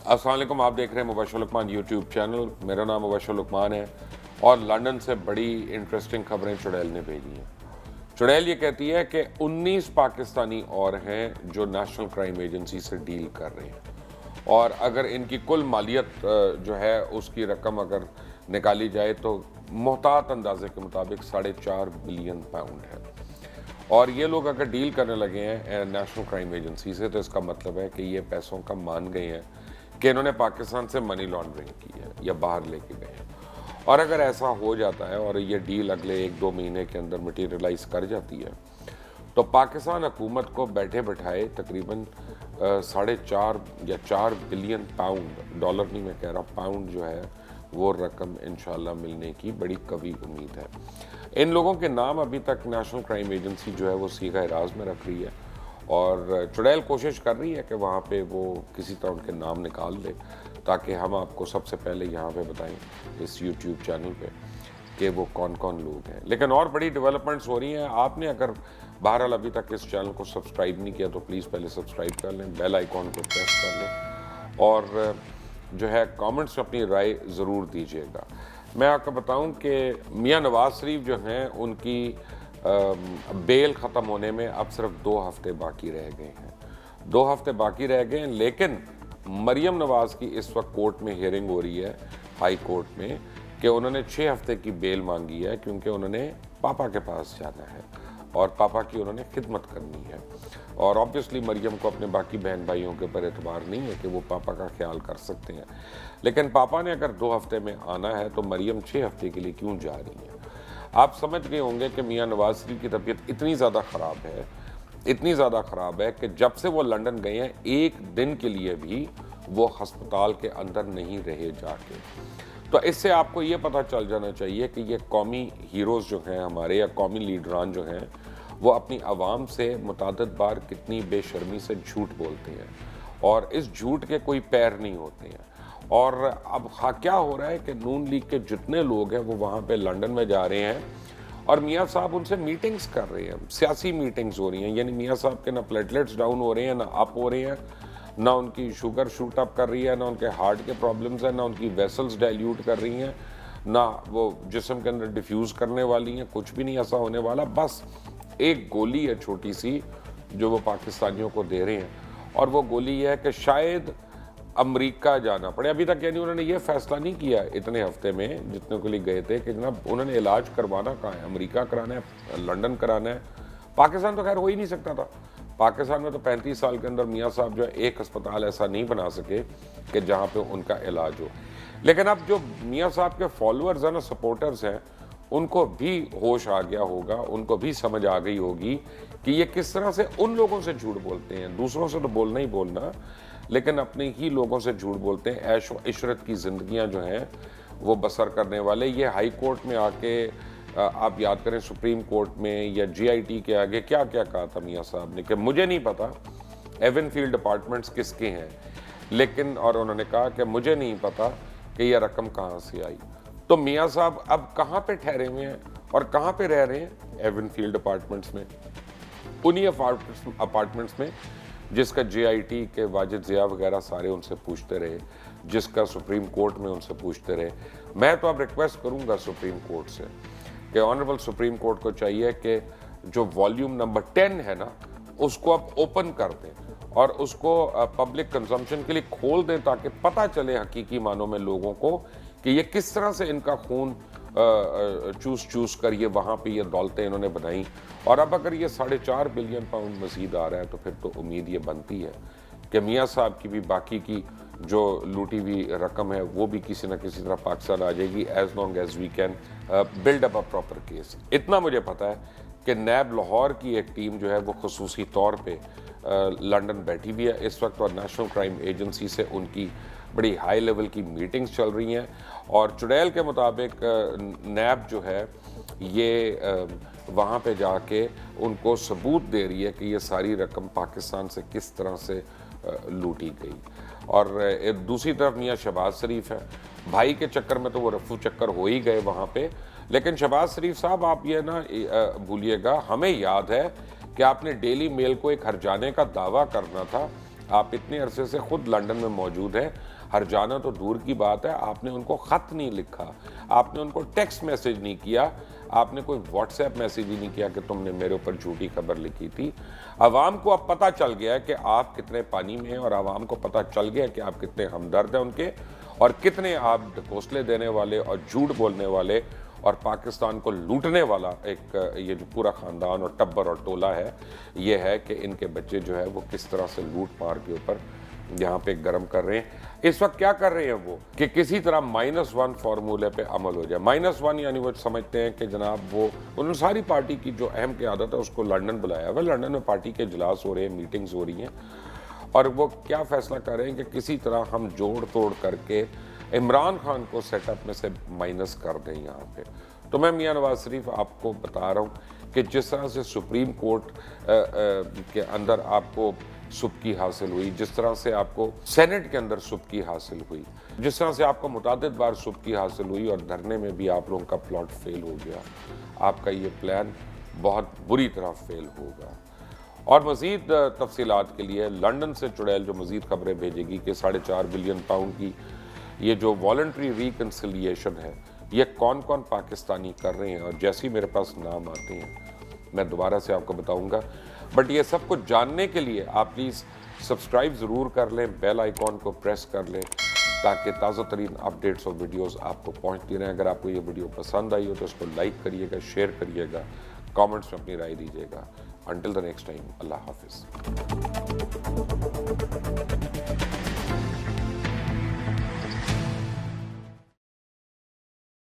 अस्सलाम वालेकुम, आप देख रहे हैं मुबशर लुकमान यूट्यूब चैनल। मेरा नाम मुबशर लुकमान है और लंदन से बड़ी इंटरेस्टिंग खबरें चुड़ैल ने भेजी हैं। चुड़ैल ये कहती है कि 19 पाकिस्तानी और हैं जो नेशनल क्राइम एजेंसी से डील कर रहे हैं, और अगर इनकी कुल मालियत जो है उसकी रकम अगर निकाली जाए तो मोहतात अंदाजे के मुताबिक 4.5 बिलियन पाउंड है। और ये लोग अगर डील करने लगे हैं नेशनल क्राइम एजेंसी से तो इसका मतलब है कि ये पैसों का मान गए हैं कि इन्होंने पाकिस्तान से मनी लॉन्ड्रिंग की है या बाहर लेके गए हैं। और अगर ऐसा हो जाता है और ये डील अगले 1-2 महीने के अंदर मटीरियलाइज कर जाती है तो पाकिस्तान हुकूमत को बैठे बैठाए तकरीबन 4.5 या 4 बिलियन पाउंड, डॉलर नहीं मैं कह रहा, पाउंड जो है वो रकम इंशाल्लाह मिलने की बड़ी कवी उम्मीद है। इन लोगों के नाम अभी तक नेशनल क्राइम एजेंसी जो है वो सीगा हिराज में रख रही है और चुड़ैल कोशिश कर रही है कि वहाँ पे वो किसी तरह उनके नाम निकाल दे ताकि हम आपको सबसे पहले यहाँ पे बताएं इस यूट्यूब चैनल पे कि वो कौन कौन लोग हैं। लेकिन और बड़ी डेवलपमेंट्स हो रही हैं। आपने अगर बहरहाल अभी तक इस चैनल को सब्सक्राइब नहीं किया तो प्लीज़ पहले सब्सक्राइब कर लें, बेल आइकॉन को प्रेस कर लें और जो है कमेंट्स में अपनी राय ज़रूर दीजिएगा। मैं आपको बताऊं कि मियां नवाज शरीफ जो हैं उनकी बेल ख़त्म होने में अब सिर्फ 2 हफ्ते बाकी रह गए हैं। 2 हफ्ते बाकी रह गए हैं, लेकिन मरियम नवाज की इस वक्त कोर्ट में हियरिंग हो रही है हाई कोर्ट में कि उन्होंने 6 हफ्ते की बेल मांगी है क्योंकि उन्होंने पापा के पास जाना है और पापा की उन्होंने खिदमत करनी है। और ऑब्वियसली मरियम को अपने बाकी बहन भाइयों के ऊपर एतबार नहीं है कि वो पापा का ख्याल कर सकते हैं, लेकिन पापा ने अगर 2 हफ्ते में आना है तो मरियम 6 हफ्ते के लिए क्यों जा रही है। आप समझ गए होंगे कि मियां नवाज शरीफ की तबीयत इतनी ज़्यादा ख़राब है कि जब से वो लंदन गए हैं एक दिन के लिए भी वो हस्पताल के अंदर नहीं रहे जाके। तो इससे आपको ये पता चल जाना चाहिए कि ये कौमी हीरोज़ जो हैं हमारे या कौमी लीडरान जो हैं वो अपनी आवाम से मुतअद्दिद बार कितनी बेशर्मी से झूठ बोलते हैं और इस झूठ के कोई पैर नहीं होते हैं। और अब क्या हो रहा है कि नून लीग के जितने लोग हैं वो वहाँ पे लंदन में जा रहे हैं और मियाँ साहब उनसे मीटिंग्स कर रहे हैं, सियासी मीटिंग्स हो रही हैं। यानी मियाँ साहब के ना प्लेटलेट्स डाउन हो रहे हैं, ना अप हो रहे हैं, ना उनकी शुगर शूट अप कर रही है, ना उनके हार्ट के प्रॉब्लम्स हैं, ना उनकी वेसल्स डाइल्यूट कर रही हैं, ना वो जिस्म के अंदर डिफ्यूज़ करने वाली हैं। कुछ भी नहीं ऐसा होने वाला। बस एक गोली है छोटी सी जो वो पाकिस्तानियों को दे रहे हैं और वो गोली है कि शायद अमेरिका जाना पड़े। अभी तक यानी उन्होंने ये फैसला नहीं किया इतने हफ्ते में जितने के लिए गए थे कि जनाब उन्होंने इलाज करवाना कहाँ है, अमेरिका कराना है, लंदन कराना है। पाकिस्तान तो खैर हो ही नहीं सकता था। पाकिस्तान में तो 35 साल के अंदर मियाँ साहब जो है एक अस्पताल ऐसा नहीं बना सके कि जहाँ पे उनका इलाज हो। लेकिन अब जो मियाँ साहब के फॉलोअर्स हैं ना, सपोर्टर्स हैं, उनको भी होश आ गया होगा, उनको भी समझ आ गई होगी कि ये किस तरह से उन लोगों से झूठ बोलते हैं। दूसरों से तो बोलना ही बोलना, लेकिन अपने ही लोगों से झूठ बोलते हैं। ऐश व इशरत की ज़िंदगियाँ जो हैं वो बसर करने वाले। ये हाई कोर्ट में आके आप याद करें सुप्रीम कोर्ट में या GIT के आगे क्या क्या कहा था मियाँ साहब ने कि मुझे नहीं पता एवनफील्ड अपार्टमेंट्स किसके हैं, लेकिन और उन्होंने कहा कि मुझे नहीं पता कि यह रकम कहाँ से आई। तो मियाँ साहब अब कहाँ पे ठहरे हुए हैं और कहाँ पे रह रहे हैं? एवनफील्ड अपार्टमेंट्स में, उन्हीं अपार्टमेंट्स में जिसका GIT के वाजिद ज़िया वगैरह सारे उनसे पूछते रहे, जिसका सुप्रीम कोर्ट में उनसे पूछते रहे। मैं तो अब रिक्वेस्ट करूंगा सुप्रीम कोर्ट से कि ऑनरेबल सुप्रीम कोर्ट को चाहिए कि जो वॉल्यूम नंबर 10 है ना उसको अब ओपन कर दें और उसको पब्लिक कंजम्पशन के लिए खोल दें ताकि पता चले हकीकी मानों में लोगों को कि ये किस तरह से इनका खून चूस कर ये वहाँ पे ये दौलतें इन्होंने बनाई। और अब अगर ये 4.5 बिलियन पाउंड मज़ीद आ रहा है तो फिर तो उम्मीद ये बनती है कि मियाँ साहब की भी बाकी की जो लूटी हुई रकम है वो भी किसी न किसी तरह पाकिस्तान आ जाएगी, as long as we can build up a proper case. इतना मुझे पता है कि नैब लाहौर की एक टीम जो है वो खुसूसी तौर पे लंदन बैठी हुई है इस वक्त और नेशनल क्राइम एजेंसी से उनकी बड़ी हाई लेवल की मीटिंग्स चल रही हैं। और चुड़ैल के मुताबिक नैब जो है ये वहाँ पे जाके उनको सबूत दे रही है कि ये सारी रकम पाकिस्तान से किस तरह से लूटी गई। और दूसरी तरफ मियाँ शहबाज शरीफ है, भाई के चक्कर में तो वो रफू चक्कर हो ही गए वहाँ पे। लेकिन शहबाज शरीफ साहब आप ये ना भूलिएगा, हमें याद है कि आपने डेली मेल को एक हर्जाने का दावा करना था। आप इतने अरसे से खुद लंदन में मौजूद हैं, ہر جانا تو دور کی بات ہے، آپ نے ان کو خط نہیں لکھا، آپ نے ان کو ٹیکسٹ میسج نہیں کیا، آپ نے کوئی واٹس ایپ میسج ہی نہیں کیا کہ تم نے میرے اوپر جھوٹی خبر لکھی تھی۔ عوام کو اب پتہ چل گیا ہے کہ آپ کتنے پانی میں ہیں، اور عوام کو پتہ چل گیا کہ آپ کتنے ہمدرد ہیں ان کے، اور کتنے آپ ڈھکوسلے دینے والے اور جھوٹ بولنے والے اور پاکستان کو لوٹنے والا ایک یہ جو پورا خاندان اور ٹبر اور ٹولہ ہے، یہ ہے کہ ان کے بچے جو ہے وہ کس طرح سے لوٹ مار کے اوپر یہاں پہ گرم کر رہے ہیں۔ اس وقت کیا کر رہے ہیں وہ کہ کسی طرح -1 فارمولے پہ عمل ہو جائے۔ -1 یعنی وہ سمجھتے ہیں کہ جناب وہ انہوں نے ساری پارٹی کی جو اہم قیادت ہے اس کو لنڈن بلایا ہوا ہے، لنڈن میں پارٹی کے اجلاس ہو رہے ہیں، میٹنگز ہو رہی ہیں، اور وہ کیا فیصلہ کر رہے ہیں کہ کسی طرح ہم جوڑ توڑ کر کے عمران خان کو سیٹ اپ میں سے مائنس کر دیں یہاں پہ۔ تو میں میاں نواز شریف آپ کو بتا رہا ہوں کہ جس طرح سے سپریم کورٹ کے اندر آپ کو سبکی حاصل ہوئی، جس طرح سے آپ کو سینٹ کے اندر سبکی حاصل ہوئی، جس طرح سے آپ کو متعدد بار سبکی حاصل ہوئی، اور دھرنے میں بھی آپ لوگوں کا پلاٹ فیل ہو گیا، آپ کا یہ پلان بہت بری طرح فیل ہوگا۔ اور مزید تفصیلات کے لیے لنڈن سے چڑیل جو مزید خبریں بھیجے گی کہ 4.5 بلین پاؤنڈ کی یہ جو والنٹری ریکنسیلیشن ہے، یہ کون کون پاکستانی کر رہے ہیں، اور جیسے ہی میرے پاس نام آتے ہیں میں دوبارہ سے آپ کو بتاؤں گا۔ بٹ یہ سب کچھ جاننے کے لیے آپ پلیز سبسکرائب ضرور کر لیں، بیل آئیکن کو پریس کر لیں تاکہ تازہ ترین اپڈیٹس اور ویڈیوز آپ کو پہنچتی رہیں۔ اگر آپ کو یہ ویڈیو پسند آئی ہو تو اس کو لائک کریے گا، شیئر کریے گا، کامنٹس میں اپنی رائے دیجیے گا۔ انٹل دا نیکسٹ ٹائم، اللہ حافظ۔